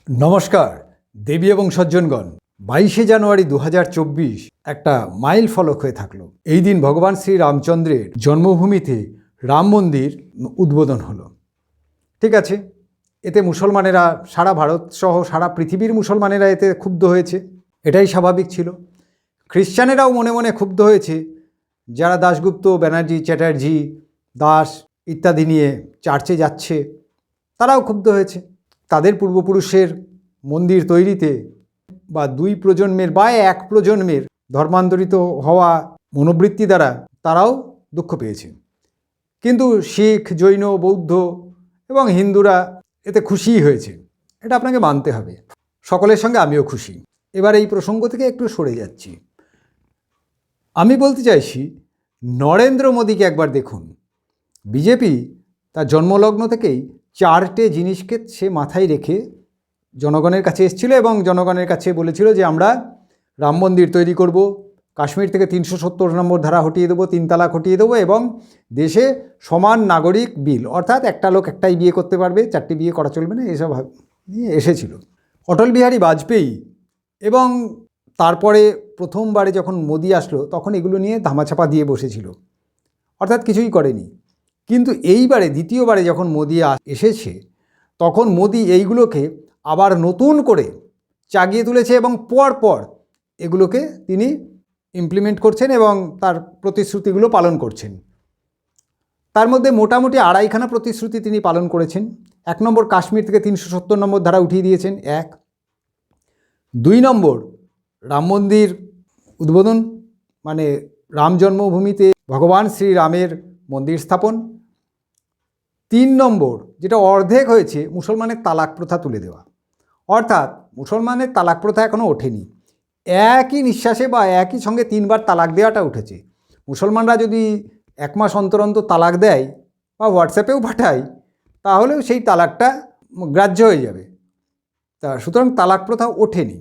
নমস্কার দেবী এবং সজ্জনগণ। 22শে জানুয়ারি 2024 একটা মাইল ফলক হয়ে থাকলো। এই দিন ভগবান শ্রী রামচন্দ্রের জন্মভূমিতে রাম মন্দির উদ্বোধন হলো। ঠিক আছে, এতে মুসলমানেরা, সারা ভারত সহ সারা পৃথিবীর মুসলমানেরা এতে ক্ষুব্ধ হয়েছে, এটাই স্বাভাবিক ছিল। খ্রিশ্চানেরাও মনে মনে ক্ষুব্ধ হয়েছে, যারা দাশগুপ্ত, ব্যানার্জি, চ্যাটার্জি, দাস ইত্যাদি নিয়ে চার্চে যাচ্ছে তারাও ক্ষুব্ধ হয়েছে। তাদের পূর্বপুরুষের মন্দির তৈরিতে বা দুই প্রজন্মের বা এক প্রজন্মের ধর্মান্তরিত হওয়া মনোবৃত্তি দ্বারা তারাও দুঃখ পেয়েছে। কিন্তু শিখ, জৈন, বৌদ্ধ এবং হিন্দুরা এতে খুশিই হয়েছে, এটা আপনাকে মানতে হবে। সকলের সঙ্গে আমিও খুশি। এবার এই প্রসঙ্গ থেকে একটু সরে যাচ্ছি। আমি বলতে চাইছি, নরেন্দ্র মোদীকে একবার দেখুন। বিজেপি তার জন্মলগ্ন থেকেই চারটে জিনিসকে সে মাথায় রেখে জনগণের কাছে এসেছিল এবং জনগণের কাছে বলেছিল যে আমরা রাম মন্দির তৈরি করব, কাশ্মীর থেকে 370 নম্বর ধারা হটিয়ে দেবো, 3 তালাক হটিয়ে দেবো এবং দেশে সমান নাগরিক বিল, অর্থাৎ একটা লোক একটাই বিয়ে করতে পারবে, 4টে বিয়ে করা চলবে না, এসব নিয়ে এসেছিল অটল বিহারী বাজপেয়ী। এবং তারপরে প্রথমবারে যখন মোদি আসলো তখন এগুলো নিয়ে ধামাচাপা দিয়ে বসেছিল, অর্থাৎ কিছুই করেনি। কিন্তু এইবারে দ্বিতীয়বারে যখন মোদি এসেছে তখন মোদি এইগুলোকে আবার নতুন করে চাগিয়ে তুলেছে এবং পর এগুলোকে তিনি ইমপ্লিমেন্ট করছেন এবং তার প্রতিশ্রুতিগুলো পালন করছেন। তার মধ্যে মোটামুটি 2.5খানা প্রতিশ্রুতি তিনি পালন করেছেন। 1 নম্বর, কাশ্মীর থেকে 370 নম্বর ধারা উঠিয়ে দিয়েছেন। 2 নম্বর, রাম মন্দির উদ্বোধন, মানে রাম জন্মভূমিতে ভগবান শ্রীরামের মন্দির স্থাপন। 3 নম্বর, যেটা অর্ধেক হয়েছে, মুসলমানের তালাক প্রথা তুলে দেওয়া। অর্থাৎ মুসলমানের তালাক প্রথা এখনও ওঠেনি, একই নিঃশ্বাসে বা একই সঙ্গে 3বার তালাক দেওয়াটা উঠেছে। মুসলমানরা যদি 1 মাস অন্তর অন্তর তালাক দেয় বা হোয়াটসঅ্যাপেও পাঠায় তাহলেও সেই তালাকটা গ্রাহ্য হয়ে যাবে। তা সুতরাং তালাক প্রথা ওঠেনি,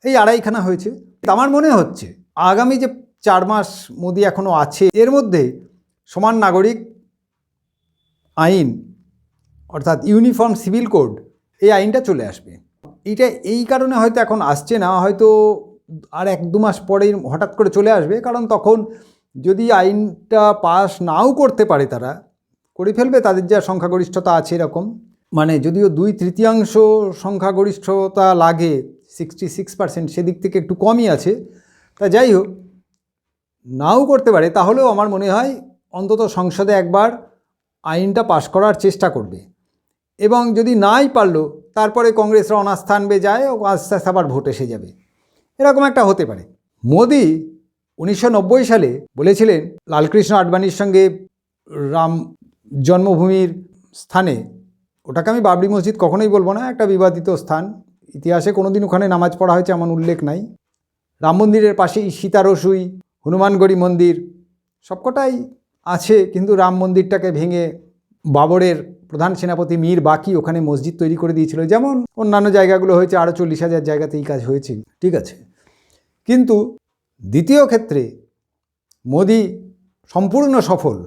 এই 2.5খানা হয়েছে। আমার মনে হচ্ছে আগামী যে 4 মাস মোদি এখনও আছে, এর মধ্যে সমান নাগরিক আইন, অর্থাৎ ইউনিফর্ম সিভিল কোড, এই আইনটা চলে আসবে। এইটা এই কারণে হয়তো এখন আসছে না, হয়তো আর 1-2 মাস পরেই হঠাৎ করে চলে আসবে। কারণ তখন যদি আইনটা পাস নাও করতে পারে, তারা করে ফেলবে, তাদের যা সংখ্যাগরিষ্ঠতা আছে এরকম, মানে যদিও 2/3 সংখ্যাগরিষ্ঠতা লাগে, 66%, সেদিক থেকে একটু কমই আছে। তা যাই হোক, নাও করতে পারে, তাহলেও আমার মনে হয় অন্তত সংসদে একবার আইনটা পাশ করার চেষ্টা করবে। এবং যদি নাই পারলো, তারপরে কংগ্রেসরা অনাস্থা আনবে, যায় ও আস্তে আস্তে আবার ভোট এসে যাবে, এরকম একটা হতে পারে। মোদি 1990 সালে বলেছিলেন লালকৃষ্ণ আডবাণীর সঙ্গে রাম জন্মভূমির স্থানে, ওটাকে আমি বাবরি মসজিদ কখনোই বলবো না, একটা বিবাদিত স্থান, ইতিহাসে কোনোদিন ওখানে নামাজ পড়া হয়েছে এমন উল্লেখ নাই। রাম মন্দিরের পাশেই সীতারসুই, হনুমানগড়ি মন্দির সবকটাই আছে, কিন্তু রাম মন্দিরটাকে ভেঙে বাবরের প্রধান সেনাপতি মীর বাকি ওখানে মসজিদ তৈরি করে দিয়েছিল, যেমন অন্যান্য জায়গাগুলো হয়েছে, আরও 40,000 জায়গাতে এই কাজ হয়েছে, ঠিক আছে। কিন্তু দ্বিতীয় ক্ষেত্রে মোদি সম্পূর্ণ সফল,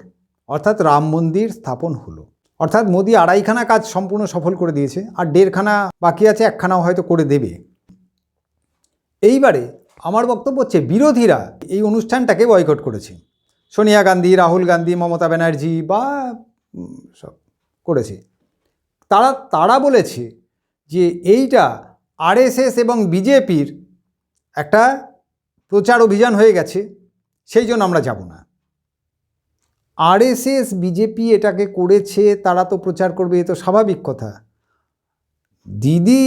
অর্থাৎ রাম মন্দির স্থাপন হলো, অর্থাৎ মোদি 2.5খানা কাজ সম্পূর্ণ সফল করে দিয়েছে, আর 1.5খানা বাকি আছে, 1খানাও হয়তো করে দেবে। এইবারে আমার বক্তব্য হচ্ছে, বিরোধীরা এই অনুষ্ঠানটাকে বয়কট করেছে। সোনিয়া গান্ধী, রাহুল গান্ধী, মমতা ব্যানার্জি বা সব করেছে। তারা বলেছে যে এইটা আরএসএস এবং বিজেপির একটা প্রচার অভিযান হয়ে গেছে, সেই জন্য আমরা যাব না। আরএসএস বিজেপি এটাকে করেছে, তারা তো প্রচার করবে, এ তো স্বাভাবিক কথা। দিদি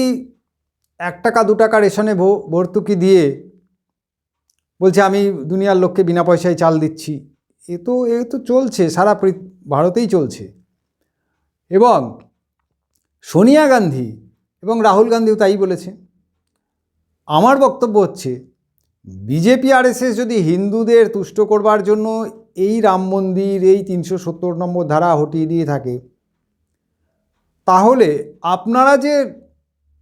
1 টাকা 2 টাকা রেশনে ভর্তুকি দিয়ে বলছে আমি দুনিয়ার লোককে বিনা পয়সায় চাল দিচ্ছি, এ তো চলছে, সারা ভারতেই চলছে। এবং সোনিয়া গান্ধী এবং রাহুল গান্ধীও তাই বলেছে। আমার বক্তব্য হচ্ছে, বিজেপি আরএসএস যদি হিন্দুদের তুষ্ট করবার জন্য এই রাম মন্দির, এই 370 নম্বর ধারা হটিয়ে দিয়ে থাকে, তাহলে আপনারা যে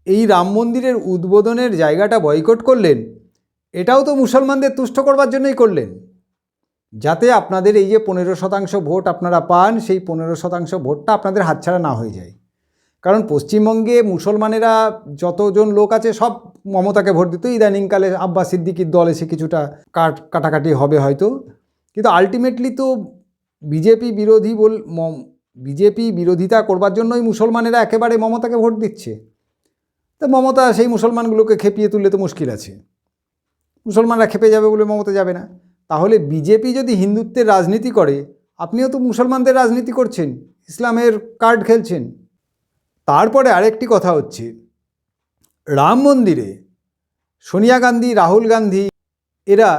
এই রাম মন্দিরের উদ্বোধনের জায়গাটা বয়কট করলেন, এটাও তো মুসলমানদের তুষ্ট করবার জন্যই করলেন, যাতে আপনাদের এই যে 15% ভোট আপনারা পান, সেই 15% ভোটটা আপনাদের হাতছাড়া না হয়ে যায়। কারণ পশ্চিমবঙ্গে মুসলমানেরা যতজন লোক আছে সব মমতাকে ভোট দিত। ইদানিংকালে আব্বাস সিদ্দিকির দল এসে কিছুটা কাটাকাটি হবে হয়তো, কিন্তু আলটিমেটলি তো বিজেপি বিরোধিতা করবার জন্যই মুসলমানেরা একেবারে মমতাকে ভোট দিচ্ছে। তা মমতা সেই মুসলমানগুলোকে খেপিয়ে তুললে তো মুশকিল আছে। মুসলমানরা খেপে যাবে বলে মমতা যাবে না। তাহলে বিজেপি যদি হিন্দুত্বের রাজনীতি করে, আপনিও তো মুসলমানদের রাজনীতি করছেন, ইসলামের কার্ড খেলছেন। তারপরে আরেকটি কথা হচ্ছে, রাম মন্দিরে সোনিয়া গান্ধী, রাহুল গান্ধী এরা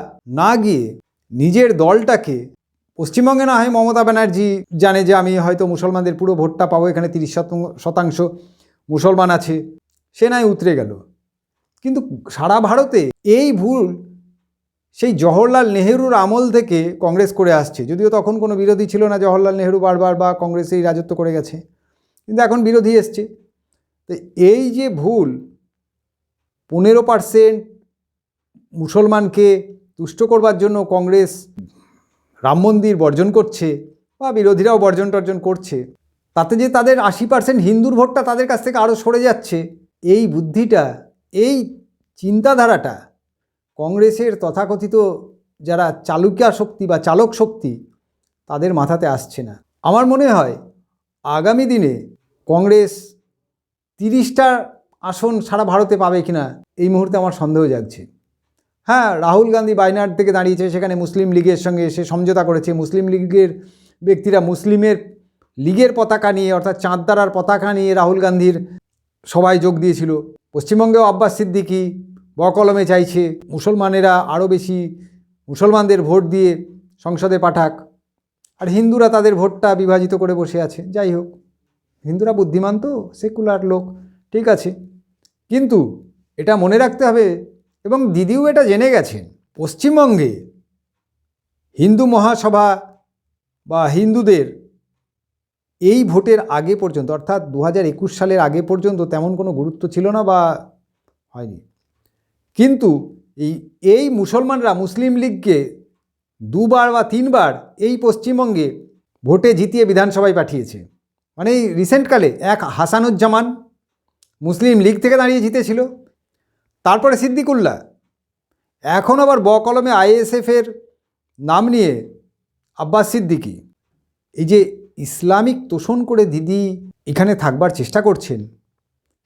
না গিয়ে নিজের দলটাকে, পশ্চিমবঙ্গে না হয় মমতা ব্যানার্জি জানে যে আমি হয়তো মুসলমানদের পুরো ভোটটা পাবো, এখানে 30% মুসলমান আছে, সে নয় উতরে গেল। কিন্তু সারা ভারতে এই ভুল সেই জওহরলাল নেহেরুর আমল থেকে কংগ্রেস করে আসছে। যদিও তখন কোনো বিরোধী ছিল না, জওহরলাল নেহেরু বারবার বা কংগ্রেসেই রাজত্ব করে গেছে, কিন্তু এখন বিরোধী এসছে। তো এই যে ভুল, 15% মুসলমানকে তুষ্ট করবার জন্য কংগ্রেস রাম মন্দির বর্জন করছে বা বিরোধীরাও বর্জন টর্জন করছে, তাতে যে তাদের 80% হিন্দুর ভোটটা তাদের কাছ থেকে আরও সরে যাচ্ছে, এই বুদ্ধিটা, এই চিন্তাধারাটা কংগ্রেসের তথাকথিত যারা চালুক্য শক্তি বা চালক শক্তি তাদের মাথাতে আসছে না। আমার মনে হয় আগামী দিনে কংগ্রেস 30টা আসন সারা ভারতে পাবে কিনা এই মুহূর্তে আমার সন্দেহ জাগছে। হ্যাঁ, রাহুল গান্ধী বায়নাড থেকে দাঁড়িয়েছে, সেখানে মুসলিম লীগের সঙ্গে সে সমঝোতা করেছে। মুসলিম লীগের ব্যক্তিরা মুসলিমের লীগের পতাকা নিয়ে, অর্থাৎ চাঁদতারার পতাকা নিয়ে রাহুল গান্ধীর সভায় যোগ দিয়েছিল। পশ্চিমবঙ্গেও আব্বাস সিদ্দিকি বকলমে চাইছে মুসলমানেরা আরও বেশি মুসলমানদের ভোট দিয়ে সংসদে পাঠাক, আর হিন্দুরা তাদের ভোটটা বিভাজিত করে বসে আছে। যাই হোক, হিন্দুরা বুদ্ধিমান তো, সেকুলার লোক, ঠিক আছে। কিন্তু এটা মনে রাখতে হবে, এবং দিদিও এটা জেনে গেছেন, পশ্চিমবঙ্গে হিন্দু মহাসভা বা হিন্দুদের এই ভোটের আগে পর্যন্ত, অর্থাৎ 2021 সালের আগে পর্যন্ত তেমন কোনো গুরুত্ব ছিল না বা হয়নি। কিন্তু এই মুসলমানরা মুসলিম লীগকে 2বার বা 3বার এই পশ্চিমবঙ্গে ভোটে জিতিয়ে বিধানসভায় পাঠিয়েছে। মানে এই রিসেন্টকালে এক হাসানুজ্জামান মুসলিম লীগ থেকে দাঁড়িয়ে জিতেছিল, তারপরে সিদ্দিকুল্লাহ, এখন আবার বকলমে আইএসএফের নাম নিয়ে আব্বাস সিদ্দিকি। এই যে ইসলামিক তোষণ করে দিদি এখানে থাকবার চেষ্টা করছেন,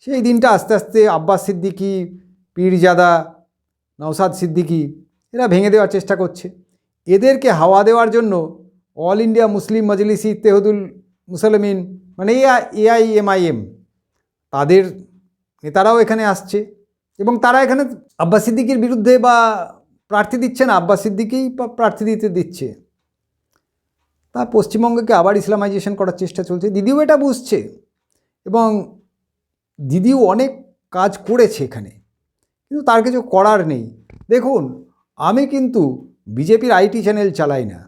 সেই দিনটা আস্তে আস্তে আব্বাস সিদ্দিকি, পীরজাদা, নওসাদ সিদ্দিকি এরা ভেঙে দেওয়ার চেষ্টা করছে। এদেরকে হাওয়া দেওয়ার জন্য অল ইন্ডিয়া মুসলিম মজলিস ইত্তেহাদুল মুসলিমিন, মানে AIMIM, তাদের নেতারাও এখানে আসছে, এবং তারা এখানে আব্বাস সিদ্দিকির বিরুদ্ধে বা প্রার্থী দিচ্ছে না, আব্বাস সিদ্দিকিই প্রার্থী দিচ্ছে। তা পশ্চিমবঙ্গকে আবার ইসলামাইজেশন করার চেষ্টা চলছে। দিদিও এটা বুঝছে, এবং দিদিও অনেক কাজ করেছে এখানে, কিন্তু তার কিছু করার নেই। দেখুন, আমি কিন্তু বিজেপির আইটি চ্যানেল চালাই না,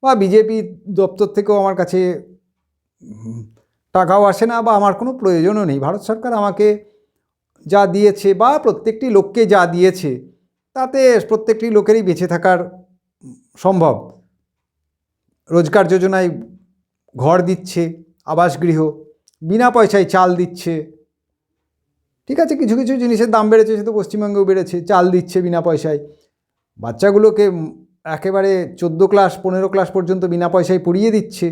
বা বিজেপি দপ্তর থেকেও আমার কাছে টাকাও আসে না, বা আমার কোনো প্রয়োজনও নেই। ভারত সরকার আমাকে যা দিয়েছে বা প্রত্যেকটি লোককে যা দিয়েছে, তাতে প্রত্যেকটি লোকেরই বেঁচে থাকার সম্ভব। রোজগার যোজনায় ঘর দিচ্ছে, আবাসগৃহ, বিনা পয়সায় চাল দিচ্ছে। ঠিক আছে, কিছু কিছু জিনিসের দাম বেড়েছে, সে তো পশ্চিমবঙ্গেও বেড়েছে, চাল দিচ্ছে বিনা পয়সায়। বাচ্চাগুলোকে একেবারে 14 ক্লাস 15 ক্লাস পর্যন্ত বিনা পয়সায় পড়িয়ে দিচ্ছে।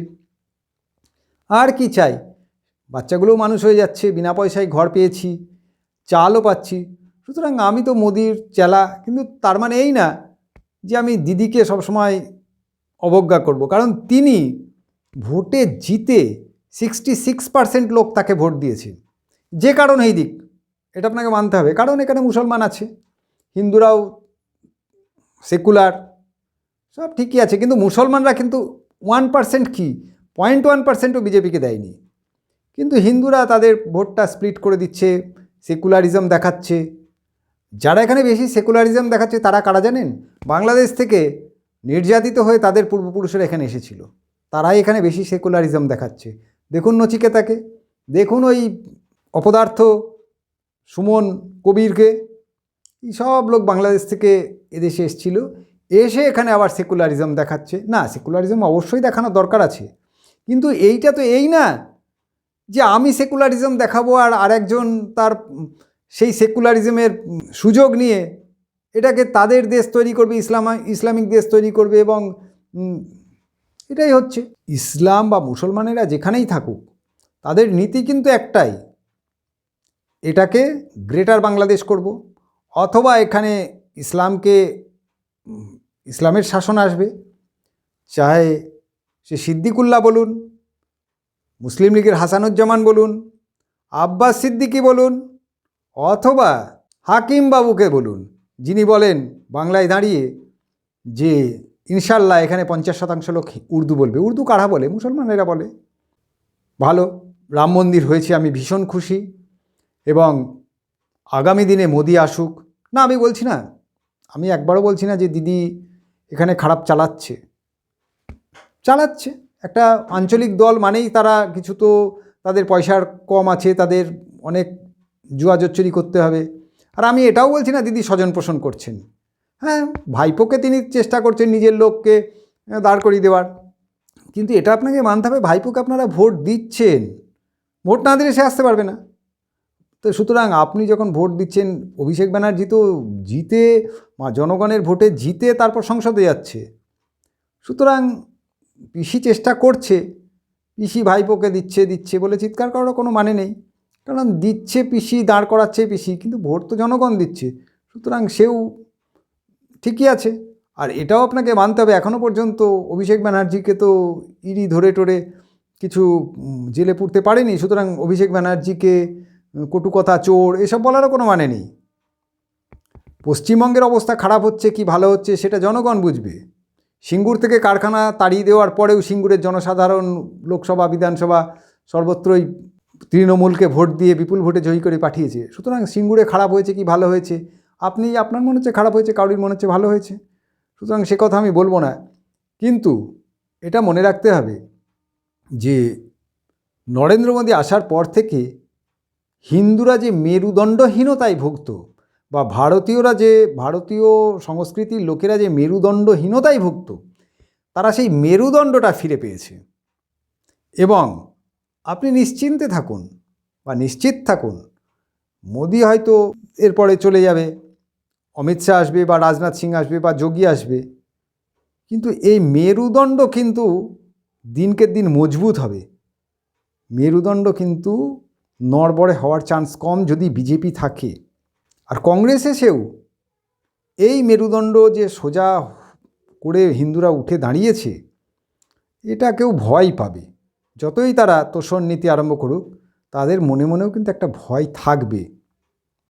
আর কি চাই? বাচ্চাগুলোও মানুষ হয়ে যাচ্ছে, বিনা পয়সায় ঘর পেয়েছি, চালও পাচ্ছি। সুতরাং আমি তো মোদির চেলা, কিন্তু তার মানে এই না যে আমি দিদিকে সবসময় অবজ্ঞা করব, কারণ তিনি ভোটে জিতে 66% লোক তাকে ভোট দিয়েছে। যে কারণেই দিক, এটা আপনাকে মানতে হবে, কারণ এখানে মুসলমান আছে, হিন্দুরাও সেকুলার, সব ঠিকই আছে, কিন্তু মুসলমানরা কিন্তু 1% কি 0.1%ও বিজেপিকে দেয়নি। কিন্তু হিন্দুরা তাদের ভোটটা স্প্লিট করে দিচ্ছে, সেকুলারিজম দেখাচ্ছে। যারা এখানে বেশি সেকুলারিজম দেখাচ্ছে তারা কারা জানেন? বাংলাদেশ থেকে নির্যাতিত হয়ে তাদের পূর্বপুরুষেরা এখানে এসেছিল, তারাই এখানে বেশি সেকুলারিজম দেখাচ্ছে। দেখুন নচিকেতাকে, দেখুন ওই অপদার্থ সুমন কবিরকে, এই সব লোক বাংলাদেশ থেকে এদেশে এসেছিল, এসে এখানে আবার সেকুলারিজম দেখাচ্ছে। না, সেকুলারিজম অবশ্যই দেখানোর দরকার আছে, কিন্তু এইটা তো এই না যে আমি সেকুলারিজম দেখাবো আর আরেকজন তার সেই সেকুলারিজমের সুযোগ নিয়ে এটাকে তাদের দেশ তৈরি করবে, ইসলামিক দেশ তৈরি করবে, এবং এটাই হচ্ছে। ইসলাম বা মুসলমানেরা যেখানেই থাকুক তাদের নীতি কিন্তু একটাই, এটাকে গ্রেটার বাংলাদেশ করব, অথবা এখানে ইসলামের শাসন আসবে, চাহে সে সিদ্দিকুল্লাহ বলুন, মুসলিম লীগের হাসানুজ্জামান বলুন, আব্বাস সিদ্দিকী বলুন, অথবা হাকিম বাবুকে বলুন, যিনি বলেন বাংলায় দাঁড়িয়ে যে ইনশাল্লাহ এখানে 50% লোক উর্দু বলবে। উর্দু কারা বলে? মুসলমানেরা বলে। ভালো, রাম মন্দির হয়েছে, আমি ভীষণ খুশি, এবং আগামী দিনে মোদি আসুক। না, আমি বলছি না, আমি একবারও বলছি না যে দিদি এখানে খারাপ চালাচ্ছে। একটা আঞ্চলিক দল মানেই তারা কিছু তো তাদের পয়সার কম আছে, তাদের অনেক জুয়া জচ্চুরি করতে হবে। আর আমি এটাও বলছি না দিদি স্বজন পোষণ করছেন। হ্যাঁ, ভাইপোকে তিনি চেষ্টা করছেন নিজের লোককে দাঁড় করিয়ে দেওয়ার, কিন্তু এটা আপনাকে মানতে হবে ভাইপোকে আপনারা ভোট দিচ্ছেন, ভোট না দিলে সে আসতে পারবে না। তো সুতরাং আপনি যখন ভোট দিচ্ছেন, অভিষেক ব্যানার্জি তো জিতে, জনগণের ভোটে জিতে তারপর সংসদে যাচ্ছে। সুতরাং পিসি চেষ্টা করছে, পিসি ভাইপোকে দিচ্ছে বলে চিৎকার করার কোনো মানে নেই, কারণ দিচ্ছে পিসি, দাঁড় করাচ্ছে পিসি, কিন্তু ভোট তো জনগণ দিচ্ছে। সুতরাং সেও ঠিকই আছে। আর এটাও আপনাকে মানতে হবে, এখনও পর্যন্ত অভিষেক ব্যানার্জিকে তো ইডি ধরে টরে কিছু জেলে পুরতে পারেনি। সুতরাং অভিষেক ব্যানার্জিকে কটু কথা, চোর, এসব বলারও কোনো মানে নেই। পশ্চিমবঙ্গের অবস্থা খারাপ হচ্ছে কি ভালো হচ্ছে সেটা জনগণ বুঝবে। সিঙ্গুর থেকে কারখানা তাড়িয়ে দেওয়ার পরেও সিঙ্গুরের জনসাধারণ লোকসভা, বিধানসভা সর্বত্রই তৃণমূলকে ভোট দিয়ে বিপুল ভোটে জয়ী করে পাঠিয়েছে। সুতরাং সিঙ্গুরে খারাপ হয়েছে কি ভালো হয়েছে, আপনার মনে হচ্ছে খারাপ হয়েছে, কারোর মনে হচ্ছে ভালো হয়েছে। সুতরাং সে কথা আমি বলবো না, কিন্তু এটা মনে রাখতে হবে যে নরেন্দ্র মোদী আসার পর থেকে হিন্দুরা যে মেরুদণ্ডহীনতায় ভুগত, বা ভারতীয় সংস্কৃতির লোকেরা যে মেরুদণ্ডহীনতায় ভুগত, তারা সেই মেরুদণ্ডটা ফিরে পেয়েছে। এবং আপনি নিশ্চিন্তে থাকুন বা নিশ্চিত থাকুন, মোদি হয়তো এরপরে চলে যাবে, অমিত শাহ আসবে বা রাজনাথ সিং আসবে বা যোগী আসবে, কিন্তু এই মেরুদণ্ড কিন্তু দিনকে দিন মজবুত হবে। মেরুদণ্ড কিন্তু নড়বড়ে হওয়ার চান্স কম যদি বিজেপি থাকে। আর কংগ্রেস এসেও এই মেরুদণ্ড যে সোজা করে হিন্দুরা উঠে দাঁড়িয়েছে, এটা কেউ ভয় পাবে। যতই তারা তোষণ নীতি আরম্ভ করুক, তাদের মনে মনেও কিন্তু একটা ভয় থাকবে।